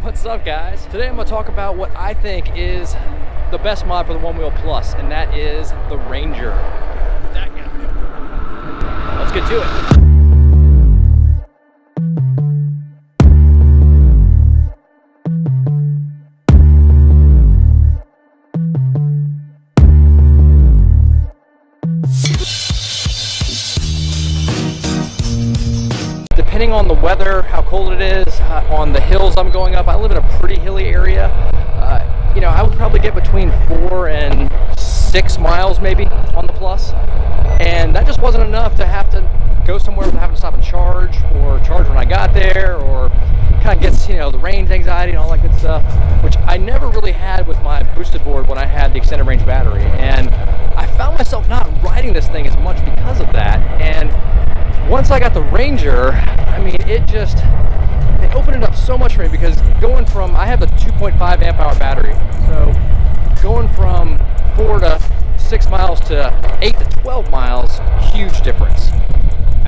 What's up, guys? Today I'm going to talk about what I think is the best mod for the Onewheel Plus, and that is the Ranger. That guy. Let's get to it. Depending on the weather, how cold it is, on the hills I'm going up, I live in a pretty hilly area. I would probably get between 4 and 6 miles maybe on the Plus. And that just wasn't enough to have to go somewhere without having to stop and charge, or charge when I got there, or kind of gets, the range anxiety and all that good stuff, which I never really had with my boosted board when I had the extended range battery. And I found myself not riding this thing as much because of that. And once I got the Ranger, it opened it up so much for me, because going from, I have the 2.5 amp hour battery, so going from 4 to 6 miles to 8 to 12 miles, huge difference.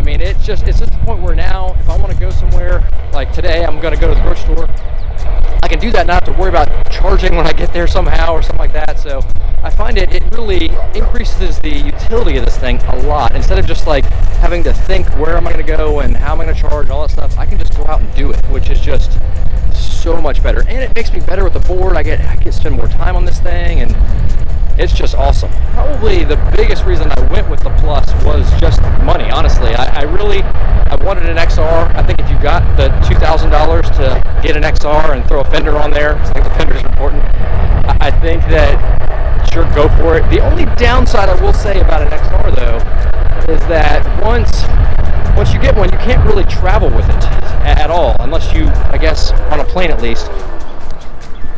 It's just the point where now, if I want to go somewhere, like today, I'm going to go to the grocery store, I can do that, not have to worry about charging when I get there somehow or something like that. So I find it really increases the utility of this thing a lot. Instead of just like having to think, where am I going to go and how am I going to charge and all that stuff, I can just go out and do it, which is just so much better. And it makes me better with the board. I get to spend more time on this thing, and it's just awesome. Probably the biggest reason I went with the Plus was just money, honestly. I wanted an XR. I think if you got the $2,000 to get an XR and throw a fender on there, I think the fender is important. I think that, sure, go for it. The only downside I will say about an XR, though, is that once you get one, you can't really travel with it at all, unless you, I guess, on a plane at least,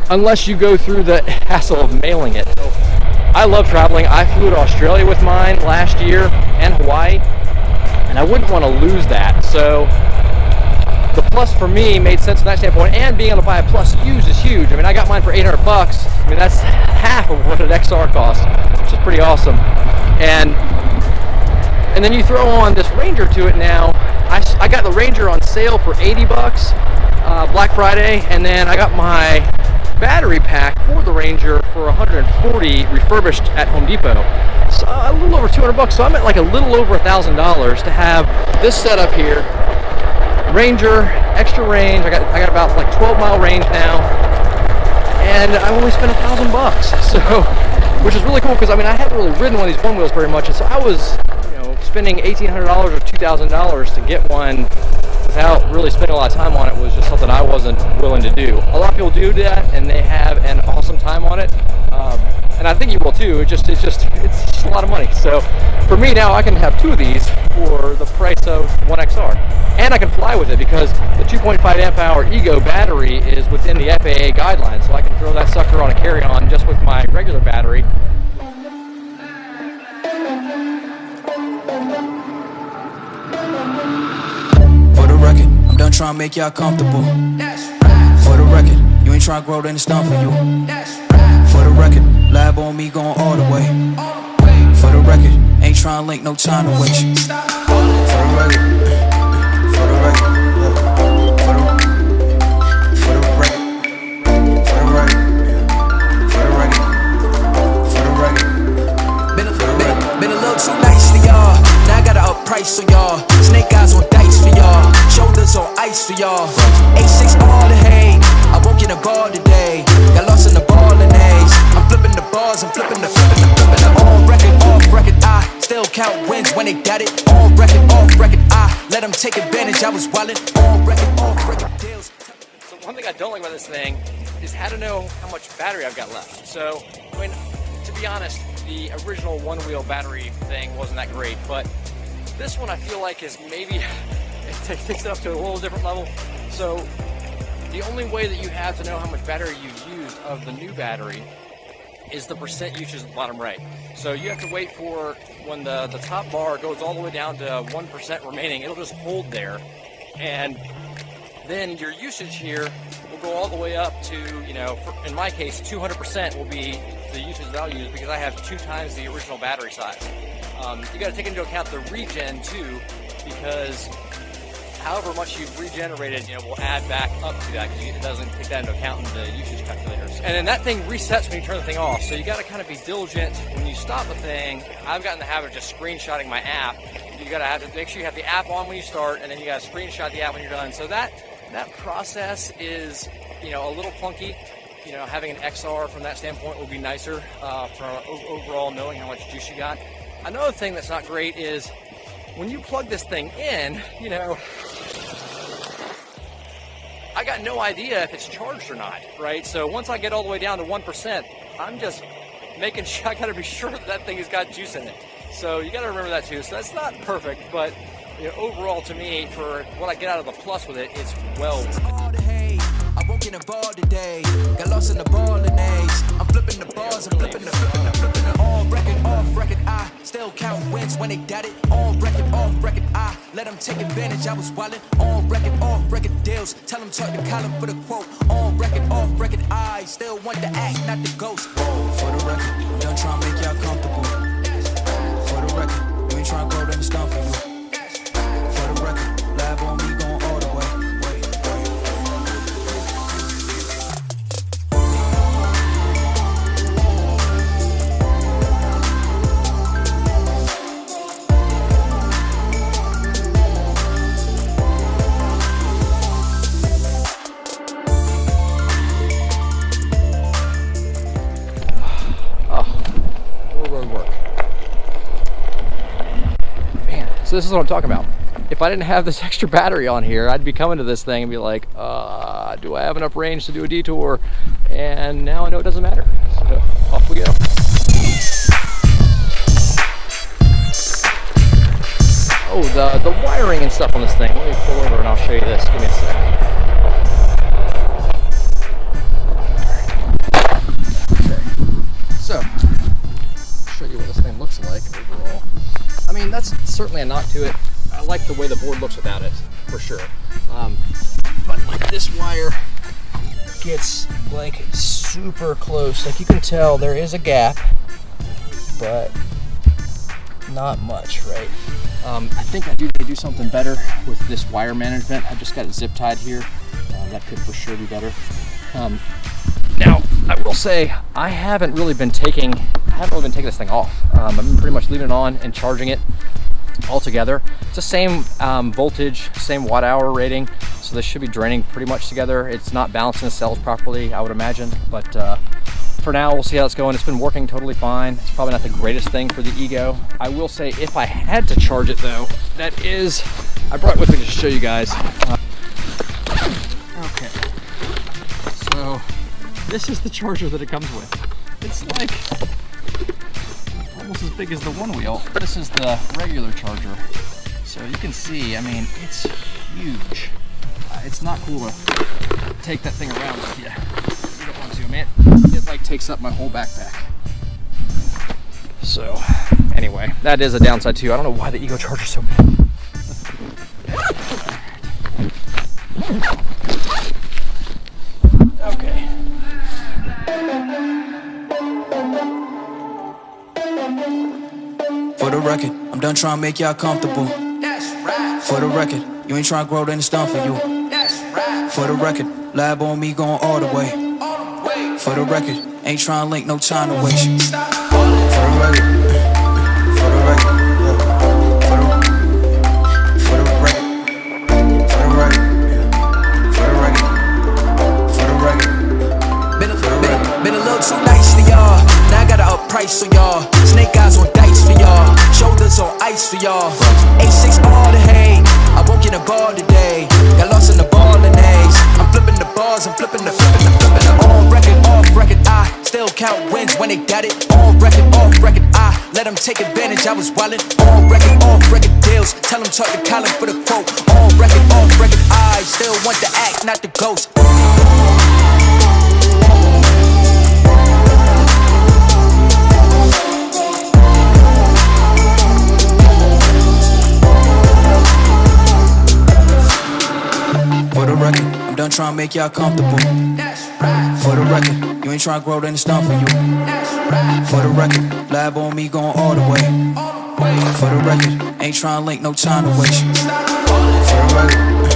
unless you go through the hassle of mailing it. So, I love traveling. I flew to Australia with mine last year, and Hawaii, and I wouldn't want to lose that. So the Plus for me made sense from that standpoint, and being able to buy a Plus used is huge. I got mine for $800. That's half of what an XR costs, which is pretty awesome. And then you throw on this Ranger to it now. I got the Ranger on sale for $80 Black Friday, and then I got my battery pack for the Ranger for $140 refurbished at Home Depot. So a little over $200. So I'm at like a little over $1,000 to have this setup here. Ranger, extra range. I got about like 12-mile range now, and I only spent $1,000. So, which is really cool, because I haven't really ridden one of these Onewheels very much, and so I was spending $1,800 or $2,000 to get one without really spending a lot of time on it was just something I wasn't willing to do. A lot of people do that, and they have an awesome time on it, and I think you will too. It's just a lot of money. So for me now, I can have 2 of these for the price of one XR, and I can fly with it because the 2.5 amp hour Ego battery is within the FAA guidelines, so I can throw that sucker on a carry-on just with my regular battery. Done trying to make y'all comfortable. For the record, you ain't trying to grow, then it's done for you. For the record, lab on me going all the way. For the record, ain't trying to link, no time to waste. For the record, for the record, for the record, for the record, for the record. Been a little too nice for y'all. Now I gotta up price on y'all. Snake eyes on dice for y'all. Shoulders on ice for y'all. A6 all the hay. I won't get a guard today. Got lost in the ball and A's. I'm flipping the bars, I'm flipping the on record, off record. I still count wins when they got it. On record, off record. I let them take advantage. I was wildin'. On record, off record deals. So one thing I don't like about this thing is how to know how much battery I've got left. So, to be honest, the original Onewheel battery thing wasn't that great, but this one I feel like is maybe it takes it up to a little different level. So the only way that you have to know how much battery you've used of the new battery is the percent usage at the bottom right. So you have to wait for when the top bar goes all the way down to 1% remaining. It'll just hold there, and then your usage here will go all the way up to, in my case, 200% will be the usage that I'll use, because I have 2 times the original battery size. You got to take into account the regen too, because however much you've regenerated, will add back up to that, because it doesn't take that into account in the usage calculators. And then that thing resets when you turn the thing off, so you got to kind of be diligent when you stop the thing. I've gotten the habit of just screenshotting my app. You got to have to make sure you have the app on when you start, and then you got to screenshot the app when you're done. So that process is, a little clunky. Having an XR from that standpoint would be nicer for overall knowing how much juice you got. Another thing that's not great is when you plug this thing in, I got no idea if it's charged or not, right? So once I get all the way down to 1%, I'm just making sure, I gotta be sure that thing has got juice in it. So you gotta remember that too. So that's not perfect, but overall to me, for what I get out of the plus with it, it's well. I won't get involved today. Got lost in the ball and A's. I'm flipping the balls, I'm flipping the on record, off record. I still count wins when they doubt it. On record, off record. I let them take advantage. I was wildin'. On record, off record deals. Tell them talk to Colin for the quote. On record, off record. I still want the act, not the ghost. For the record, I'm done trying to make y'all comfortable. For the record, you ain't trying to go to the stump for you. For the record, lab on me going all the way. So this is what I'm talking about. If I didn't have this extra battery on here, I'd be coming to this thing and be like, do I have enough range to do a detour? And now I know it doesn't matter. So off we go. Oh, the wiring and stuff on this thing. Let me pull over and I'll show you this. Give me a sec. Okay. So, I'll show you what this thing looks like overall. I mean, that's certainly a knock to it. I like the way the board looks without it, for sure. But like this wire gets like super close. Like you can tell there is a gap, but not much, right? I think I do need to do something better with this wire management. I've just got it zip tied here. That could for sure be better. Now, I will say I haven't really been taking this thing off. I've been pretty much leaving it on and charging it all together. It's the same voltage, same watt hour rating, so this should be draining pretty much together. It's not balancing the cells properly, I would imagine, but for now, we'll see how it's going. It's been working totally fine. It's probably not the greatest thing for the Ego. I will say if I had to charge it though, I brought it with me to show you guys. Okay, so this is the charger that it comes with. It's like almost as big as the Onewheel. This is the regular charger. So you can see, I mean, it's huge. It's not cool to take that thing around with you. You don't want to, I mean, it like takes up my whole backpack. So anyway, that is a downside too. I don't know why the Ego charger's so big. Okay. For the record, I'm done trying to make y'all comfortable. That's right. For the record, you ain't trying to grow, then it's done for you. That's right. For the record, lab on me going all the way. All the way. For the record, ain't trying to link, no time to waste. Stop. For the record, for the record, yeah. For the record, for the record, for the record. Been a little too nice to y'all. Now I gotta up price for y'all. Snake eyes on dice for y'all. Shoulders on ice for y'all. A6 all the hate. I won't get involved today. Got lost in the ball and A's. I'm flipping the balls, I'm flipping the on record, off record. I still count wins when they got it. On record, off record. I let them take advantage. I was wildin'. On record, off record deals. Tell them talk to Colin for the quote. On record, off record. I still want the act, not the ghost. For the record, I'm done trying to make y'all comfortable. That's right. For the record, you ain't trying to grow, then it's done for you. That's right. For the record, lab on me going all the way. All the way. For the record, ain't trying to link, no time to waste. For the record.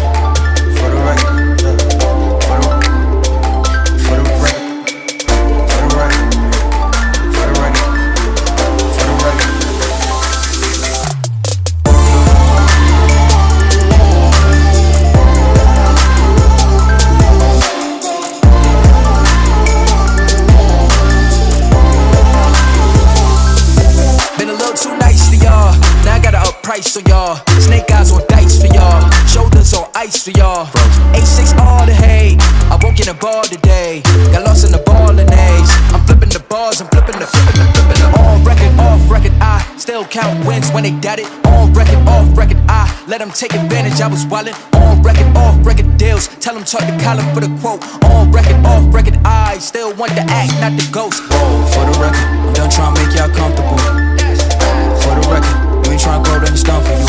Price on y'all, snake eyes on dice for y'all, shoulders on ice for y'all. A6 all the hate, I won't get involved today. Got lost in the ball and A's. I'm flipping the bars, I'm flipping the on record, off record. I still count wins when they doubt it. On record, off record. I let them take advantage. I was wildin'. On record, off record deals. Tell them talk to Colin for the quote. On record, off record. I still want the act, not the ghost. For the record, I'm done trying to make y'all comfortable. For the record. You ain't tryna go to the stone for you.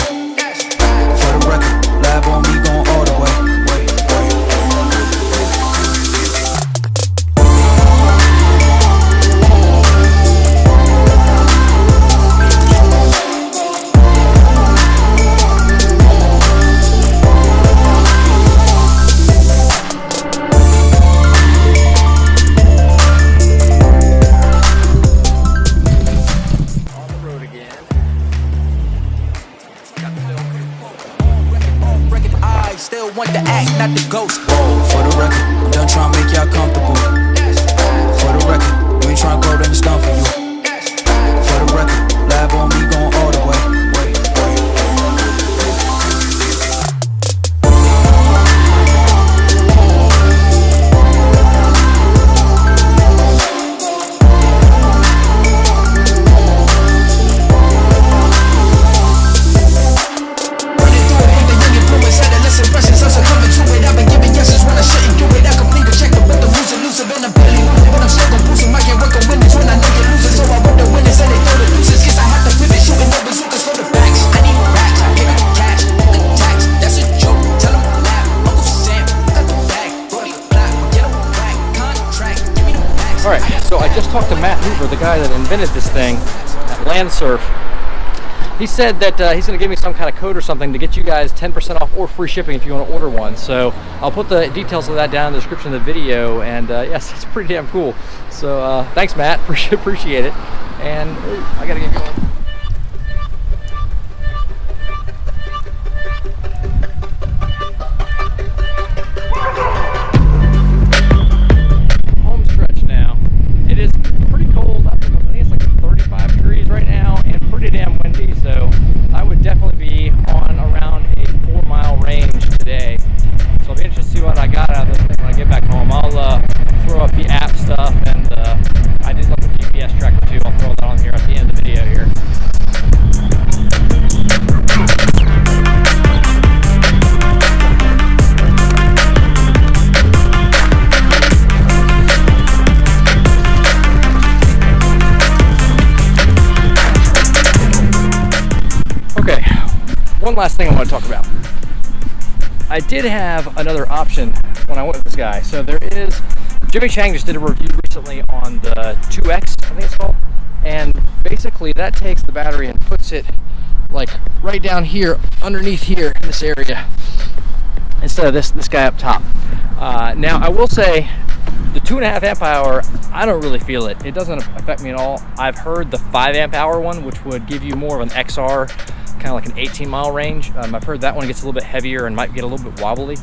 For the record, lab on me going all the way. Want the act, not the ghost. For the record, I'm done trying to make y'all comfortable. For the record, you ain't trying to go to the stone for you. For the record, lab on me going all the way. Alright, so I just talked to Matt Hoover, the guy that invented this thing at Landsurf. He said that he's going to give me some kind of code or something to get you guys 10% off or free shipping if you want to order one. So I'll put the details of that down in the description of the video, and yes, it's pretty damn cool. So thanks, Matt, appreciate it. And I got to get going. One last thing I want to talk about. I did have another option when I went with this guy. So there is, Jimmy Chang just did a review recently on the 2X, I think it's called. And basically that takes the battery and puts it like right down here, underneath here in this area, instead of this guy up top. Now I will say the 2.5 amp hour, I don't really feel it. It doesn't affect me at all. I've heard the 5 amp hour one, which would give you more of an XR, kind of like an 18-mile range. I've heard that one gets a little bit heavier and might get a little bit wobbly.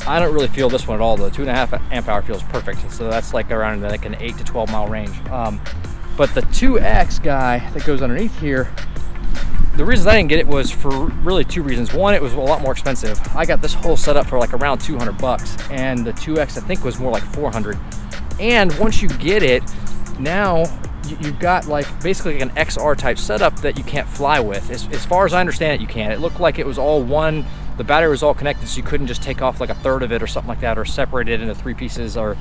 I don't really feel this one at all. The 2.5 amp hour feels perfect. So that's like around like an 8 to 12 mile range. But the 2X guy that goes underneath here, the reasons I didn't get it was for really two reasons. One, it was a lot more expensive. I got this whole setup for like around 200 bucks, and the 2X I think was more like 400. And once you get it, now you've got like basically an XR type setup that you can't fly with. As far as I understand it, you can't. It looked like it was all one, the battery was all connected, so you couldn't just take off like a third of it or something like that, or separate it into 3 pieces, or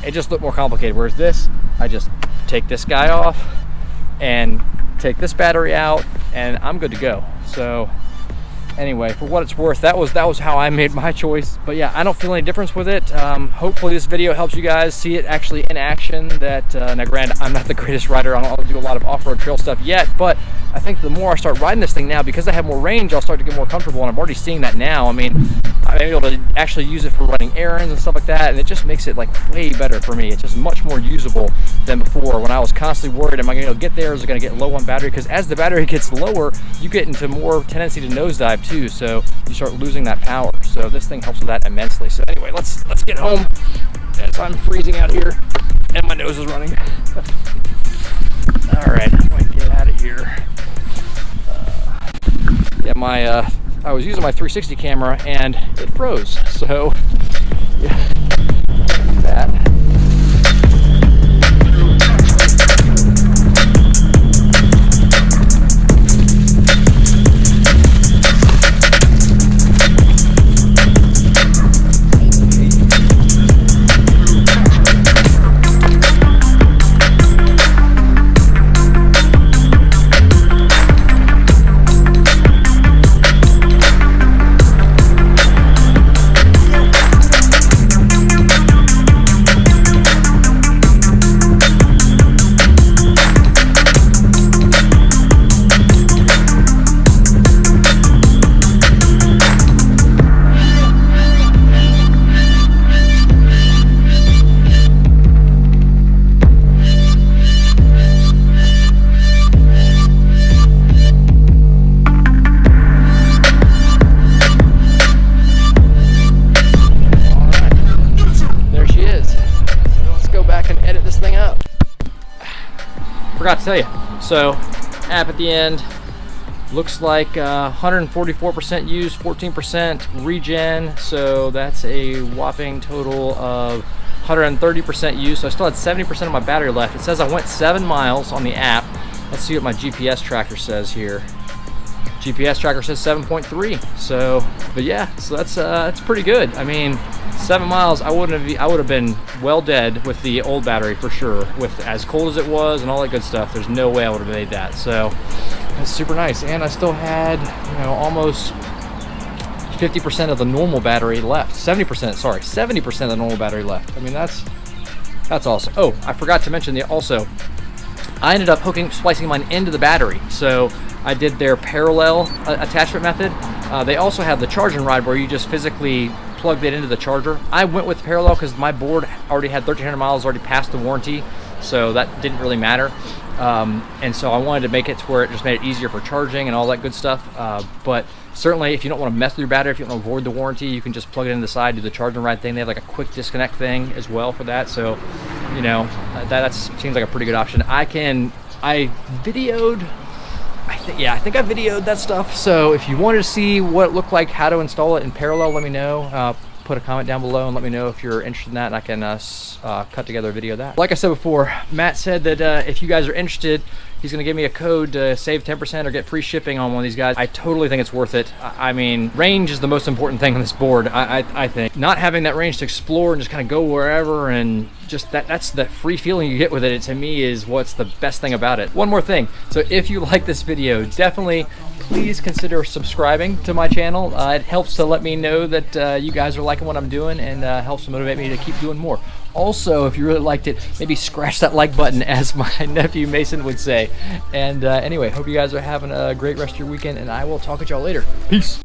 it just looked more complicated. Whereas this, I just take this guy off and take this battery out and I'm good to go. So anyway, for what it's worth, that was how I made my choice. But yeah, I don't feel any difference with it. Hopefully this video helps you guys see it actually in action. That now granted, I'm not the greatest rider. I don't do a lot of off-road trail stuff yet, but I think the more I start riding this thing now, because I have more range, I'll start to get more comfortable, and I'm already seeing that now. I mean, I'm able to actually use it for running errands and stuff like that, and it just makes it like way better for me. It's just much more usable than before, when I was constantly worried, am I going to get there? Is it going to get low on battery? Because as the battery gets lower, you get into more tendency to nosedive too, so you start losing that power. So this thing helps with that immensely. So anyway, let's get home, as I'm freezing out here and my nose is running. All right, I'm going to get out of here. Yeah, I was using my 360 camera and it froze, so yeah, that. Forgot to tell you, so app at the end looks like 144% used, 14% regen, so that's a whopping total of 130% used. So I still had 70% of my battery left. It says I went 7 miles on the app. Let's see what my GPS tracker says here. GPS tracker says 7.3. So, but yeah, so that's pretty good. I mean, 7 miles, I would have been well dead with the old battery for sure. With as cold as it was and all that good stuff, there's no way I would have made that. So that's super nice. And I still had, you know, almost 50% of the normal battery left. 70%, sorry, 70% of the normal battery left. I mean, that's awesome. Oh, I forgot to mention also, I ended up splicing mine into the battery. So I did their parallel attachment method. They also have the charging rod where you just physically plugged it into the charger. I went with parallel because my board already had 1,300 miles, already passed the warranty, so that didn't really matter. And so I wanted to make it to where it just made it easier for charging and all that good stuff. But certainly, if you don't want to mess with your battery, if you don't want to avoid the warranty, you can just plug it in the side, do the charging rod thing. They have like a quick disconnect thing as well for that. So, you know, that seems like a pretty good option. I videoed. I think I videoed that stuff. So if you wanted to see what it looked like, how to install it in parallel, let me know. Put a comment down below and let me know if you're interested in that, and I can cut together a video of that. Like I said before, Matt said that if you guys are interested, he's gonna give me a code to save 10% or get free shipping on one of these guys. I totally think it's worth it. I mean, range is the most important thing on this board, I think. Not having that range to explore and just kind of go wherever, and just that's the free feeling you get with it, to me is what's the best thing about it. One more thing, so if you like this video, definitely please consider subscribing to my channel. It helps to let me know that you guys are liking what I'm doing, and helps to motivate me to keep doing more. Also, if you really liked it, maybe scratch that like button, as my nephew Mason would say. And anyway, hope you guys are having a great rest of your weekend, and I will talk with y'all later. Peace.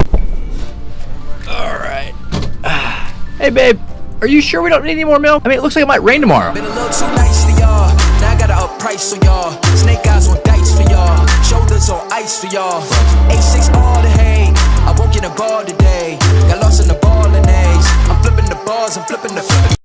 All right. Hey, babe, are you sure we don't need any more milk? I mean, it looks like it might rain tomorrow. Been a little too nice for y'all. Now I gotta up price on y'all. Snake eyes on dice for y'all. Shoulders on ice for y'all. A6 all the hate. I won't get a guard today. Got lost in the ball and A's. I'm flipping the bars, I'm flipping the